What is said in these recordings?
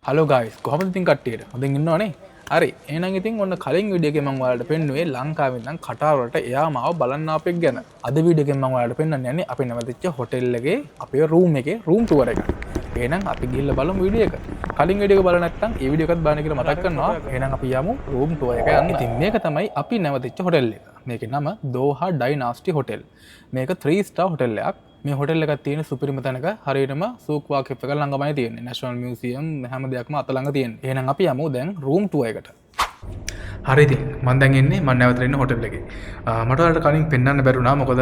Hello guys කොහොමද ඉතින් කට්ටියට හොඳින් ඉන්නවනේ හරි එහෙනම් ඉතින් ඔන්න කලින් වීඩියෝ එකේ මම ඔයාලට පෙන්නුවේ ලංකාවේ ඉඳන් කටාර වලට එයා මාව බලන්න ආපෙක් ගැන අද වීඩියෝ එකෙන් මම ඔයාලට පෙන්වන්න යන්නේ අපි නැවතිච්ච හොටෙල් එකේ අපේ රූම් එකේ රූම් ටුවර් එක එහෙනම් අපි ගිහිල්ලා බලමු වීඩියෝ එක කලින් වීඩියෝ එක බලලා නැත්නම් ඒ වීඩියෝ එකත් බලන්න කියලා මතක් කරනවා එහෙනම් අපි යමු රූම් ටුවර් එක යන්න ඉතින් මේක තමයි අපි නැවතිච්ච හොටෙල් එක මේකේ නම දෝහා ඩයිනාස්ටි හොටෙල් මේක 3 ස්ටාර් හොටෙල් එකක් මේ හොටෙල් එකක් තියෙන සුපිරිම තැනක හරියටම සූක් වාකෙප් එක ළඟමයි තියෙන්නේ නැෂනල් මියුසියම් හැම දෙයක්ම අත ළඟ තියෙන්නේ එහෙනම් අපි යමු දැන් රූම් ටුවර් එකට හරි ඉතින් මම දැන් ඉන්නේ මම නැවතලා ඉන්න හොටෙල් එකේ මට ඔයාලට කලින් පෙන්වන්න බැරුණා මොකද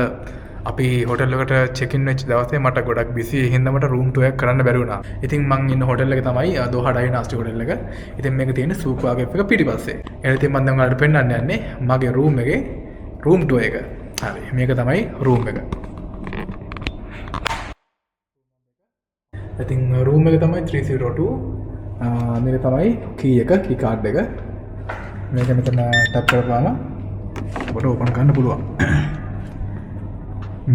අපි හොටෙල් එකට චෙක් ඉන් වෙච්ච දවසේ මට ගොඩක් බිසි ඒ හින්දා මට රූම් ටුවර් එක කරන්න බැරි වුණා ඉතින් මම ඉන්න හොටෙල් එක තමයි දෝහා ඩයිනාස්ටි හොටෙල් එක ඉතින් මේක තියෙන්නේ සූක් වාකෙප් එක පිටිපස්සේ එහෙනම් ඉතින් මම දැන් ඔයාලට පෙන්වන්න යන්නේ මගේ රූම් එකේ රූම් ටුවර් එක හරි මේක තමයි රූම් එක ඉතින් රූම් එක තමයි 302 මේක තමයි කී එක කී කාඩ් එක මේක මෙතන ටැප් කරපුවාම ඔබට ඕපන් කරන්න පුළුවන්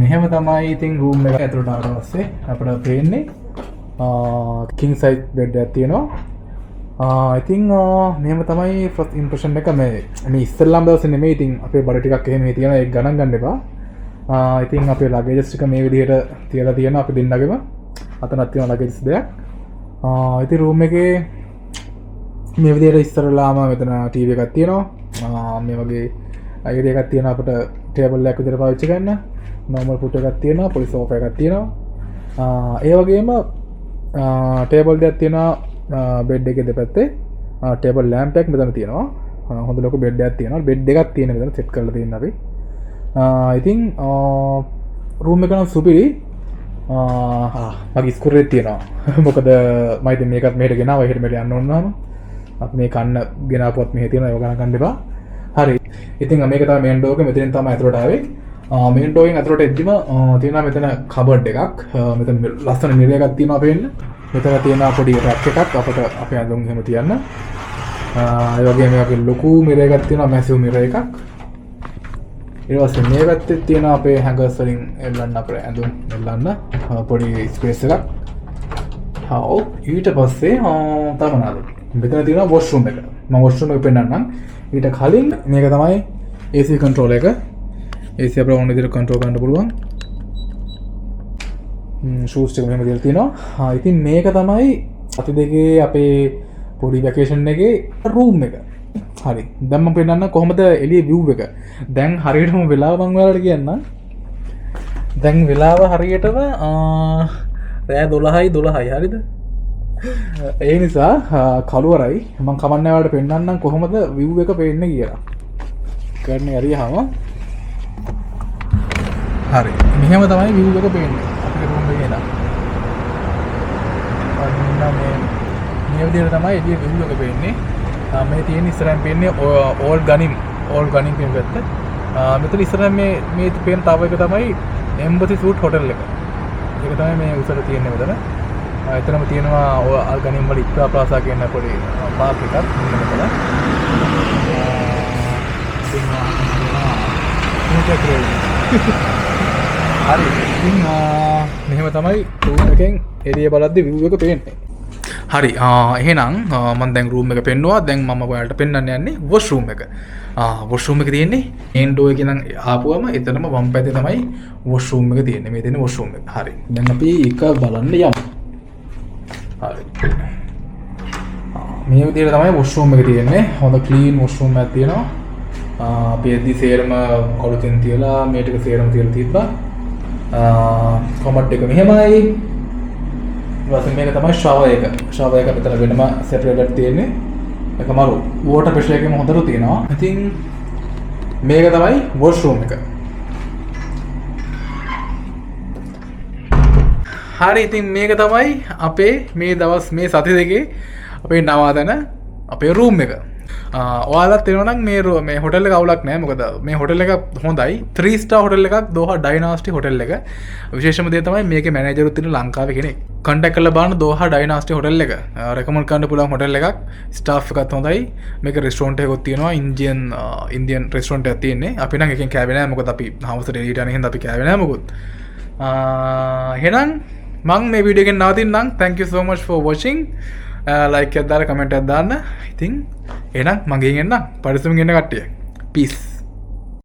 මෙහෙම තමයි ඉතින් රූම් එක ඇතුළට ආවට පස්සේ අපිට පේන්නේ කිං සයිස් බෙඩ් එකක් තියෙනවා ඉතින් මෙහෙම තමයි ෆස්ට් ඉම්ප්‍රෙෂන් එක මේ ඉස්සෙල්ලාම දවසේ නෙමෙයි ඉතින් අපේ බඩ ටිකක් එහෙම තියෙනවා ඒක ගණන් ගන්න එපා ඉතින් අපේ ලගේජස් ටික මේ විදිහට තියලා තියෙනවා අපි දෙන්නගෙම අතනත් තියෙන ලගේජස් දෙයක් ඉතින් රූම් එකේ මේ විදිහට ඉස්සරලාම මෙතන ටීවී එකක් තියෙනවා මේ වගේ අයිරිය එකක් තියෙනවා අපිට ටේබල් එකක් විදිහට පාවිච්චි කරන්න නෝමල් ෆුට් එකක් තියෙනවා පොලි සෝෆා එකක් තියෙනවා ඒ වගේම ටේබල් දෙකක් තියෙනවා බෙඩ් එකේ දෙපැත්තේ ටේබල් ලැම්ප් එකක් මෙතන තියෙනවා හොඳ ලොකු බෙඩ් එකක් තියෙනවා බෙඩ් දෙකක් තියෙන මෙතන සෙට් කරලා තියෙනවා අපි ඉතින් රූම් එක නම් සුපිරි මගේ ස්කුරේ තියෙනවා මොකද මම ඉතින් මේකත් මෙහෙට ගෙනාවා එහෙට මෙහෙට යන්න ඕන නම් අපි මේ කන්න ගෙනාපුවත් මෙහෙ තියෙනවා ඒක ගණන් ගන්න එපා හරි ඉතින් මේක තමයි මේන් ඩෝර් එක මෙතනින් තමයි ඇතුළට ආවේ මේන් ඩෝර් එකෙන් ඇතුළට එද්දිම තියෙනවා මෙතන කබඩ් එකක් මෙතන ලස්සන මිරර් එකක් තියෙනවා පේන්න මෙතන තියෙනවා පොඩි රැක් එකක් අපිට අපේ ඇඳුම් එහෙම තියන්න ඒ වගේම මේ වගේ ලොකු මිරර් එකක් තියෙනවා මැසිව් මිරර් එකක් ඊට පස්සේ මේ පැත්තේ තියෙන අපේ හැංගර්ස් වලින් එල්ලන්න අපේ ඇඳුම් එල්ලන්න පොඩි ස්පේස් එකක්. ඊට පස්සේ තව මොනවාද? මෙතන තියෙන වොෂ්රූම් එක. මම වොෂ්රූම් එක පෙන්නන්නම්. ඊට කලින් මේක තමයි AC control එක. AC අපිට ඕන විදිහට control කරන්න පුළුවන්. shoes ටික මෙහෙම දෙලා තියෙනවා. ඉතින් මේක තමයි අපි දෙකේ අපේ පොඩි වැකේෂන් එකේ රූම් එක. හරි දැන් මම පෙන්නන්න කොහොමද එළිය view එක දැන් හරියටම වෙලාව මම ඔයාලට කියන්නම් දැන් වෙලාව හරියටම රෑ 12යි හරිද ඒ නිසා කළුවරයි මම කමන්නේ ඔයාලට පෙන්නන්නම් කොහොමද view එක පේන්නේ කියලා කරන්න හරියහම හරි මෙහෙම තමයි view එක පේන්නේ අපේ රූම් එකේ නම් අන්න මේ විදිහට තමයි එළිය view එක පේන්නේ මේ තියෙන ඉස්සරහින් පේන්නේ ඕල් ගනිම් කියන පැත්ත. මෙතන ඉස්සරහින් මේ පේන තව එක තමයි එම්බසි සූට් හොටෙල් එක. ඒක තමයි මේ උසට තියෙන්නේ මෙතන. එතනම තියෙනවා ඕල් ගනිම් වල ඉක්‍රා ප්ලාසා කියන පොඩි පාර්ක් එකක් මෙතන. හරි. ඉතින් මෙහෙම තමයි රූම් එකෙන් එළිය බලද්දි view එක පේන්නේ. හරි එහෙනම් මම දැන් රූම් එක පෙන්නුවා දැන් මම ඔයාලට පෙන්වන්න යන්නේ වොෂ්රූම් එක වොෂ්රූම් එක තියෙන්නේ මේන් ඩෝර් එකේ නම් ආපුවම එතනම වම් පැත්තේ තමයි වොෂ්රූම් එක තියෙන්නේ මේ තියෙන වොෂ්රූම් එක හරි දැන් අපි එක බලන්න යමු හරි මේ විදිහට තමයි වොෂ්රූම් එක තියෙන්නේ හොඳ ක්ලීන් වොෂ්රූම් එකක් තියෙනවා අපි එද්දි සේරම කොළුතෙන් තියලා මේ ටික සේරම තියලා තිබ්බා කොමඩ් එක මෙහෙමයි මේක තමයි ෂවර් එක මෙතන වෙනම සෙපරේට් තියෙන්නේ ඒක මරු වෝටර් ප්‍රෙෂර් එකම හොඳට තියෙනවා ඉතින් මේක තමයි වොෂ්රූම් එක හරි ඉතින් මේක තමයි අපේ මේ දවස් මේ සති දෙකේ අපේ නවාතැන අපේ රූම් එක ඔයාලත් එනවා නම් මේ හොටෙල් එක අවුලක් නැහැ මොකද මේ හොටෙල් එක හොඳයි 3 ස්ටාර් හොටෙල් එකක් දෝහා ඩයිනාස්ටි හොටෙල් එක විශේෂම දේ තමයි මේකේ මැනේජරුත් ඉන්න ලංකාවේ කෙනෙක් කන්ටැක්ට් කරලා බලන්න දෝහා ඩයිනාස්ටි හොටෙල් එක රෙකමන්ඩ් කරන්න පුළුවන් හොටෙල් එකක් ස්ටාෆ් එකත් හොඳයි මේක රෙස්ටොරන්ට් එකකුත් තියෙනවා ඉන්දියන් රෙස්ටොරන්ට් එකක් තියෙන්නේ අපි නම් එකෙන් කෑවේ නැහැ මොකද අපි හවසට එළියට යන හින්දා අපි කෑවේ නැහැ මොකොත් එහෙනම් මම මේ වීඩියෝ එකෙන් නවතින්නම් thank you so much for watching like අදාර කමෙන්ට් අදාන්න ඉතින් එනම් මගේ එන්න පරිසුම් ගෙන කට්ටිය පිස්